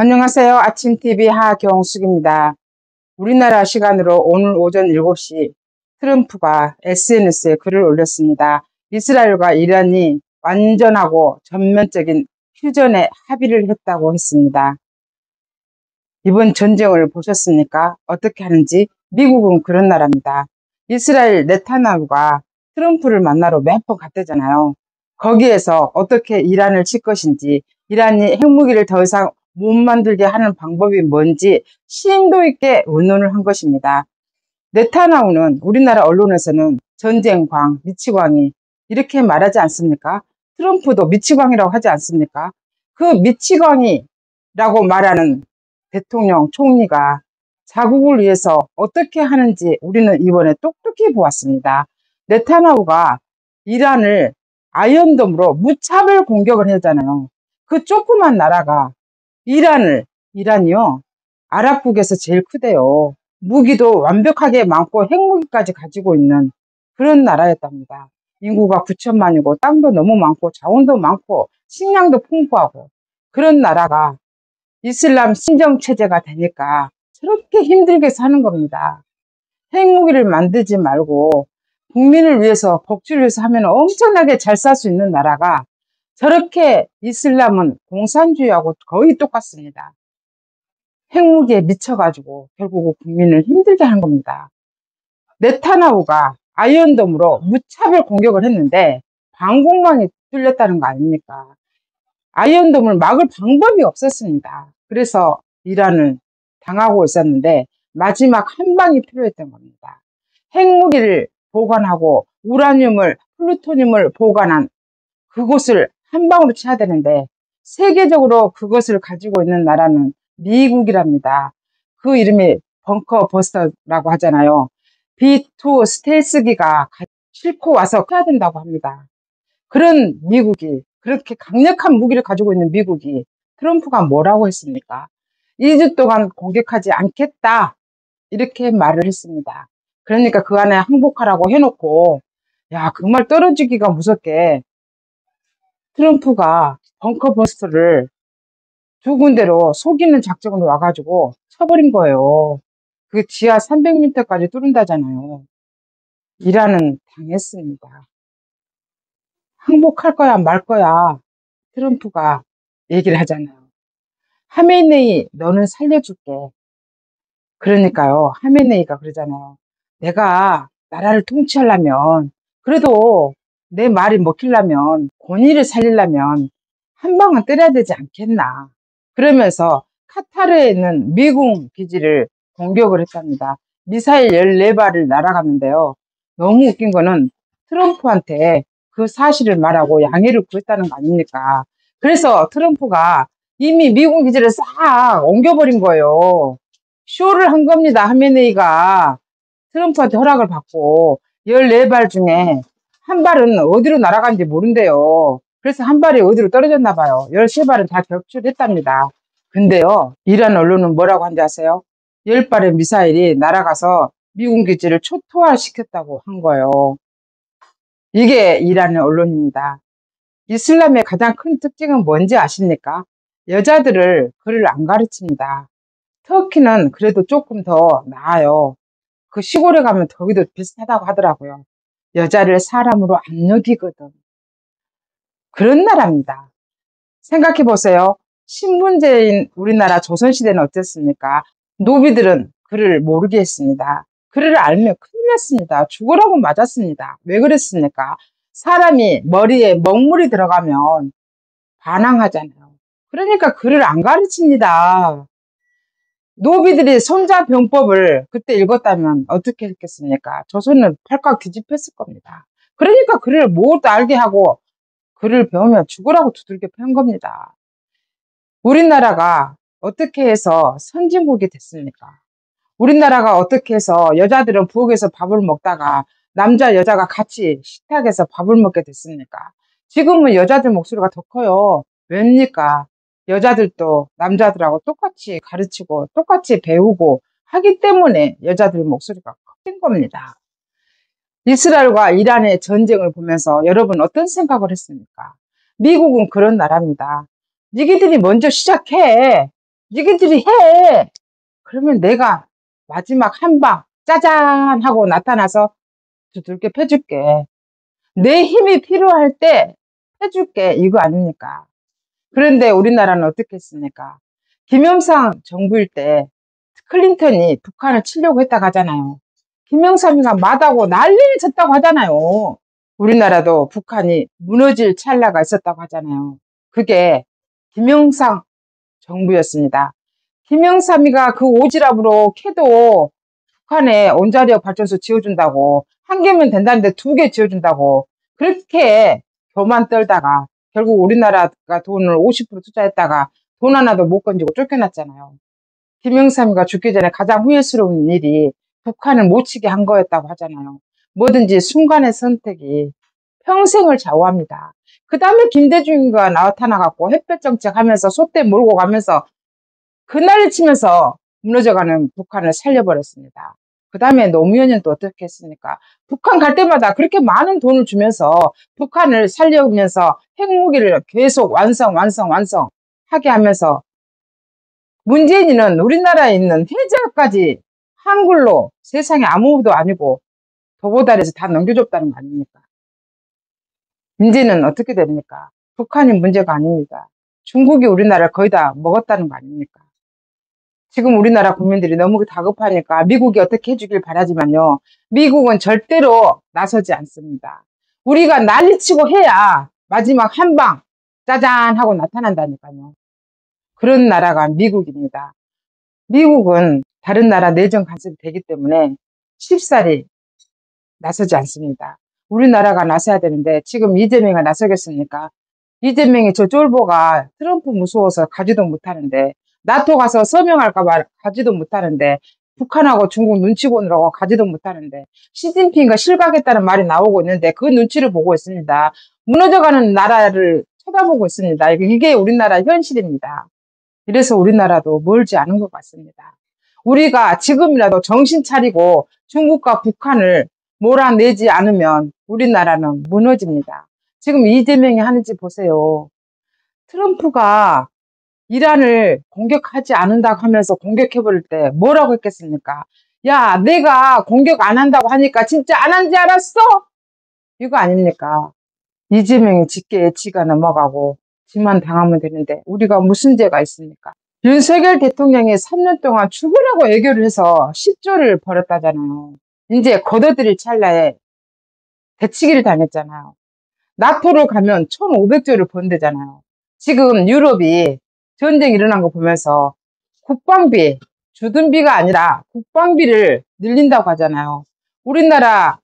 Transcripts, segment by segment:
안녕하세요. 아침TV 하경숙입니다. 우리나라 시간으로 오늘 오전 7시 트럼프가 SNS에 글을 올렸습니다. 이스라엘과 이란이 완전하고 전면적인 휴전에 합의를 했다고 했습니다. 이번 전쟁을 보셨습니까? 어떻게 하는지? 미국은 그런 나라입니다. 이스라엘 네타냐후가 트럼프를 만나러 몇 번 갔대잖아요. 거기에서 어떻게 이란을 칠 것인지, 이란이 핵무기를 더 이상 못 만들게 하는 방법이 뭔지 심도 있게 의논을 한 것입니다. 네타냐후는 우리나라 언론에서는 전쟁광, 미치광이 이렇게 말하지 않습니까? 트럼프도 미치광이라고 하지 않습니까? 그 미치광이라고 말하는 대통령, 총리가 자국을 위해서 어떻게 하는지 우리는 이번에 똑똑히 보았습니다. 네타냐후가 이란을 아이언돔으로 무차별 공격을 했잖아요. 그 조그만 나라가 이란이요. 아랍국에서 제일 크대요. 무기도 완벽하게 많고 핵무기까지 가지고 있는 그런 나라였답니다. 인구가 9천만이고 땅도 너무 많고 자원도 많고 식량도 풍부하고 그런 나라가 이슬람 신정체제가 되니까 저렇게 힘들게 사는 겁니다. 핵무기를 만들지 말고 국민을 위해서 복지를 위해서 하면 엄청나게 잘 살 수 있는 나라가 저렇게 이슬람은 공산주의하고 거의 똑같습니다. 핵무기에 미쳐가지고 결국 국민을 힘들게 한 겁니다. 네타냐후가 아이언돔으로 무차별 공격을 했는데 방공망이 뚫렸다는 거 아닙니까? 아이언돔을 막을 방법이 없었습니다. 그래서 이란을 당하고 있었는데 마지막 한 방이 필요했던 겁니다. 핵무기를 보관하고 우라늄을 플루토늄을 보관한 그곳을 한 방으로 쳐야 되는데 세계적으로 그것을 가지고 있는 나라는 미국이랍니다. 그 이름이 벙커 버스터라고 하잖아요. B2 스텔스기가 싣고 와서 해야 된다고 합니다. 그런 미국이, 그렇게 강력한 무기를 가지고 있는 미국이 트럼프가 뭐라고 했습니까? 2주 동안 공격하지 않겠다 이렇게 말을 했습니다. 그러니까 그 안에 항복하라고 해놓고 야, 그 말 떨어지기가 무섭게 트럼프가 벙커버스터를 두 군데로 속이는 작전으로 와가지고 쳐버린 거예요. 그 지하 300m까지 뚫은다잖아요. 이란은 당했습니다. 항복할 거야 말 거야 트럼프가 얘기를 하잖아요. 하메네이 너는 살려줄게. 그러니까요. 하메네이가 그러잖아요. 내가 나라를 통치하려면 그래도 내 말이 먹히려면 권위를 살리려면 한 방은 때려야 되지 않겠나. 그러면서 카타르에 있는 미군 기지를 공격을 했답니다. 미사일 14발을 날아갔는데요. 너무 웃긴 거는 트럼프한테 그 사실을 말하고 양해를 구했다는 거 아닙니까? 그래서 트럼프가 이미 미군 기지를 싹 옮겨버린 거예요. 쇼를 한 겁니다. 하메네이가 트럼프한테 허락을 받고 14발 중에 한 발은 어디로 날아간지 모른대요. 그래서 한 발이 어디로 떨어졌나 봐요. 13발은 다 격추됐답니다. 근데요, 이란 언론은 뭐라고 한지 아세요? 10발의 미사일이 날아가서 미군 기지를 초토화시켰다고 한 거예요. 이게 이란의 언론입니다. 이슬람의 가장 큰 특징은 뭔지 아십니까? 여자들을 글을 안 가르칩니다. 터키는 그래도 조금 더 나아요. 그 시골에 가면 거기도 비슷하다고 하더라고요. 여자를 사람으로 안 여기거든. 그런 나라입니다. 생각해 보세요. 신분제인 우리나라 조선시대는 어땠습니까? 노비들은 글을 모르게 했습니다. 글을 알면 큰일 났습니다. 죽으라고 맞았습니다. 왜 그랬습니까? 사람이 머리에 먹물이 들어가면 반항하잖아요. 그러니까 글을 안 가르칩니다. 노비들이 손자병법을 그때 읽었다면 어떻게 했겠습니까? 조선은 팔까 뒤집혔을 겁니다. 그러니까 글을 못 알게 하고 글을 배우면 죽으라고 두들겨 팬 겁니다. 우리나라가 어떻게 해서 선진국이 됐습니까? 우리나라가 어떻게 해서 여자들은 부엌에서 밥을 먹다가 남자 여자가 같이 식탁에서 밥을 먹게 됐습니까? 지금은 여자들 목소리가 더 커요. 왜입니까? 여자들도 남자들하고 똑같이 가르치고 똑같이 배우고 하기 때문에 여자들 목소리가 커진 겁니다. 이스라엘과 이란의 전쟁을 보면서 여러분 어떤 생각을 했습니까? 미국은 그런 나라입니다. 니기들이 먼저 시작해. 니들이 해. 그러면 내가 마지막 한 방 짜잔 하고 나타나서 두들겨 패줄게. 내 힘이 필요할 때 해줄게. 이거 아닙니까? 그런데 우리나라는 어떻게 했습니까? 김영삼 정부일 때 클린턴이 북한을 치려고 했다고 하잖아요. 김영삼이가 맞다고 난리를 쳤다고 하잖아요. 우리나라도 북한이 무너질 찰나가 있었다고 하잖아요. 그게 김영삼 정부였습니다. 김영삼이가 그 오지랖으로 캐도 북한에 원자력 발전소 지어준다고, 한 개면 된다는데 2개 지어준다고 그렇게 교만 떨다가 결국 우리나라가 돈을 50% 투자했다가 돈 하나도 못 건지고 쫓겨났잖아요. 김영삼이가 죽기 전에 가장 후회스러운 일이 북한을 못 치게 한 거였다고 하잖아요. 뭐든지 순간의 선택이 평생을 좌우합니다. 그 다음에 김대중이가 나타나갖고 햇볕 정책하면서 소떼 몰고 가면서 그날을 치면서 무너져가는 북한을 살려버렸습니다. 그 다음에 노무현은 또 어떻게 했습니까? 북한 갈 때마다 그렇게 많은 돈을 주면서 북한을 살려면서 핵무기를 계속 완성하게 하면서 문재인이는 우리나라에 있는 해저까지 한글로 세상에 아무도 아니고 도보달에서 다 넘겨줬다는 거 아닙니까? 이제는 어떻게 됩니까? 북한이 문제가 아닙니다. 중국이 우리나라를 거의 다 먹었다는 거 아닙니까? 지금 우리나라 국민들이 너무 다급하니까 미국이 어떻게 해주길 바라지만요. 미국은 절대로 나서지 않습니다. 우리가 난리치고 해야 마지막 한 방 짜잔 하고 나타난다니까요. 그런 나라가 미국입니다. 미국은 다른 나라 내정 간섭이 되기 때문에 쉽사리 나서지 않습니다. 우리나라가 나서야 되는데 지금 이재명이 나서겠습니까? 이재명이 저 쫄보가 트럼프 무서워서 가지도 못하는데, 나토 가서 서명할까봐 가지도 못하는데, 북한하고 중국 눈치 보느라고 가지도 못하는데, 시진핑과 실각했다는 말이 나오고 있는데 그 눈치를 보고 있습니다. 무너져가는 나라를 쳐다보고 있습니다. 이게 우리나라 현실입니다. 이래서 우리나라도 멀지 않은 것 같습니다. 우리가 지금이라도 정신 차리고 중국과 북한을 몰아내지 않으면 우리나라는 무너집니다. 지금 이재명이 하는지 보세요. 트럼프가 이란을 공격하지 않는다고 하면서 공격해버릴 때 뭐라고 했겠습니까? 야, 내가 공격 안 한다고 하니까 진짜 안 한지 알았어? 이거 아닙니까? 이재명이 직계 예치가 넘어가고 지만 당하면 되는데 우리가 무슨 죄가 있습니까? 윤석열 대통령이 3년 동안 죽으라고 애교를 해서 10조를 벌었다잖아요. 이제 걷어들일 찰나에 대치기를 당했잖아요. 나토를 가면 1,500조를 번대잖아요. 지금 유럽이 전쟁 일어난 거 보면서 국방비, 주둔비가 아니라 국방비를 늘린다고 하잖아요. 우리나라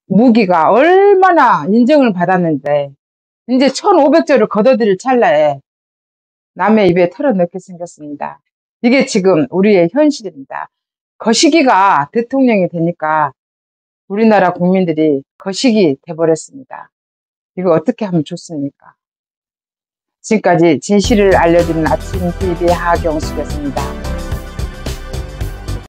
무기가 얼마나 인정을 받았는데 이제 1,500조를 걷어들일 찰나에 남의 입에 털어넣게 생겼습니다. 이게 지금 우리의 현실입니다. 거시기가 대통령이 되니까 우리나라 국민들이 거시기 돼버렸습니다. 이거 어떻게 하면 좋습니까? 지금까지 진실을 알려드리는 아침 TV 하경숙이었습니다.